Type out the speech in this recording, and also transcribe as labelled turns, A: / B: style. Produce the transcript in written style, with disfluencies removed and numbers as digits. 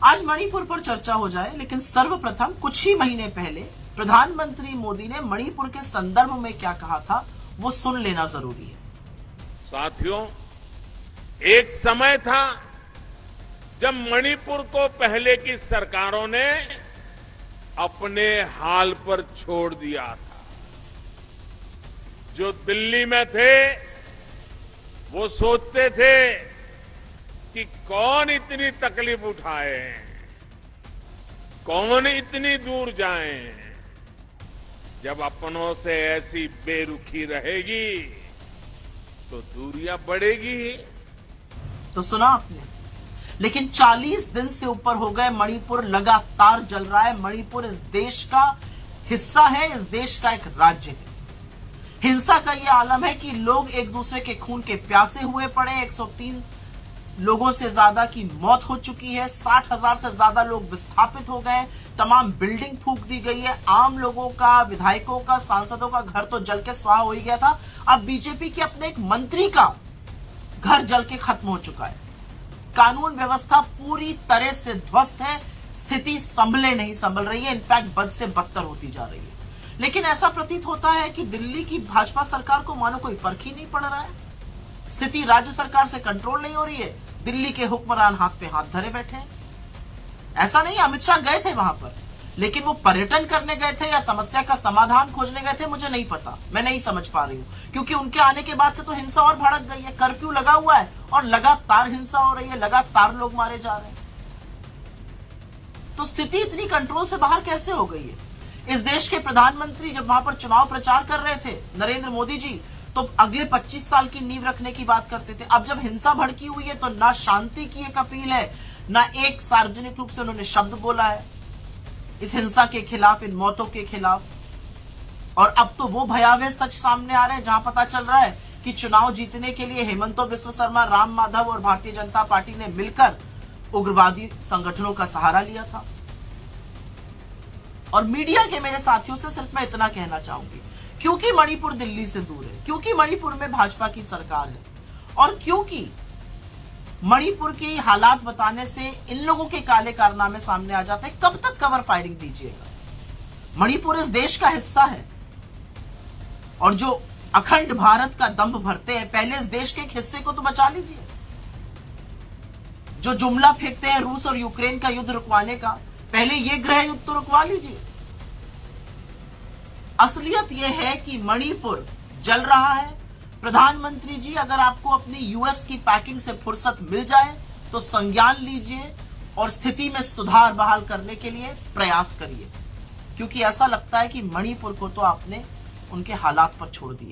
A: आज मणिपुर पर चर्चा हो जाए, लेकिन सर्वप्रथम कुछ ही महीने पहले प्रधानमंत्री मोदी ने मणिपुर के संदर्भ में क्या कहा था वो सुन लेना जरूरी है।
B: साथियों, एक समय था जब मणिपुर को पहले की सरकारों ने अपने हाल पर छोड़ दिया था। जो दिल्ली में थे वो सोचते थे कि कौन इतनी तकलीफ उठाए, कौन इतनी दूर जाए। जब अपनों से ऐसी बेरुखी रहेगी तो दूरियां बढ़ेगी।
A: तो सुना आपने, लेकिन 40 दिन से ऊपर हो गए, मणिपुर लगातार जल रहा है। मणिपुर इस देश का हिस्सा है, इस देश का एक राज्य है। हिंसा का यह आलम है कि लोग एक दूसरे के खून के प्यासे हुए पड़े। 103 लोगों से ज्यादा की मौत हो चुकी है। 60,000 से ज्यादा लोग विस्थापित हो गए। तमाम बिल्डिंग फूंक दी गई है। आम लोगों का, विधायकों का, सांसदों का घर तो जल के स्वाहा हो ही गया था। अब बीजेपी के अपने एक मंत्री का घर जल के खत्म हो चुका है। कानून व्यवस्था पूरी तरह से ध्वस्त है। स्थिति संभले नहीं संभल रही है, इनफैक्ट बद से बदतर होती जा रही है। लेकिन ऐसा प्रतीत होता है कि दिल्ली की भाजपा सरकार को मानो कोई फर्क ही नहीं पड़ रहा है। स्थिति राज्य सरकार से कंट्रोल नहीं हो रही है। दिल्ली के हुक्मरान हाथ पे हाथ धरे बैठे हैं। ऐसा नहीं, अमित शाह गए थे वहां पर, लेकिन वो पर्यटन करने गए थे या समस्या का समाधान खोजने गए थे, मुझे नहीं पता। मैं नहीं समझ पा रही हूं, क्योंकि उनके आने के बाद से तो हिंसा और भड़क गई है। कर्फ्यू लगा हुआ है और लगातार हिंसा हो रही है, लगातार लोग मारे जा रहे हैं। तो स्थिति इतनी कंट्रोल से बाहर कैसे हो गई है? इस देश के प्रधानमंत्री जब वहां पर चुनाव प्रचार कर रहे थे, नरेंद्र मोदी जी, तो अगले 25 साल की नींव रखने की बात करते थे। अब जब हिंसा भड़की हुई है तो ना शांति की एक अपील है, ना एक सार्वजनिक रूप से उन्होंने शब्द बोला है इस हिंसा के खिलाफ, इन मौतों के खिलाफ। और अब तो वो भयावह सच सामने आ रहे हैं जहां पता चल रहा है कि चुनाव जीतने के लिए हेमंतो बिस्व शर्मा, राम माधव और भारतीय जनता पार्टी ने मिलकर उग्रवादी संगठनों का सहारा लिया था। और मीडिया के मेरे साथियों से सिर्फ मैं इतना कहना चाहूंगी, क्योंकि मणिपुर दिल्ली से दूर है, क्योंकि मणिपुर में भाजपा की सरकार है, और क्योंकि मणिपुर के हालात बताने से इन लोगों के काले कारनामे सामने आ जाते हैं, कब तक कवर फायरिंग दीजिएगा? मणिपुर इस देश का हिस्सा है, और जो अखंड भारत का दंभ भरते हैं, पहले इस देश के एक हिस्से को तो बचा लीजिए। जो जुमला फेंकते हैं रूस और यूक्रेन का युद्ध रुकवाने का, पहले ये गृह युद्ध तो रुकवा लीजिए। असलियत यह है कि मणिपुर जल रहा है। प्रधानमंत्री जी, अगर आपको अपनी यूएस की पैकिंग से फुर्सत मिल जाए तो संज्ञान लीजिए और स्थिति में सुधार बहाल करने के लिए प्रयास करिए, क्योंकि ऐसा लगता है कि मणिपुर को तो आपने उनके हालात पर छोड़ दिया।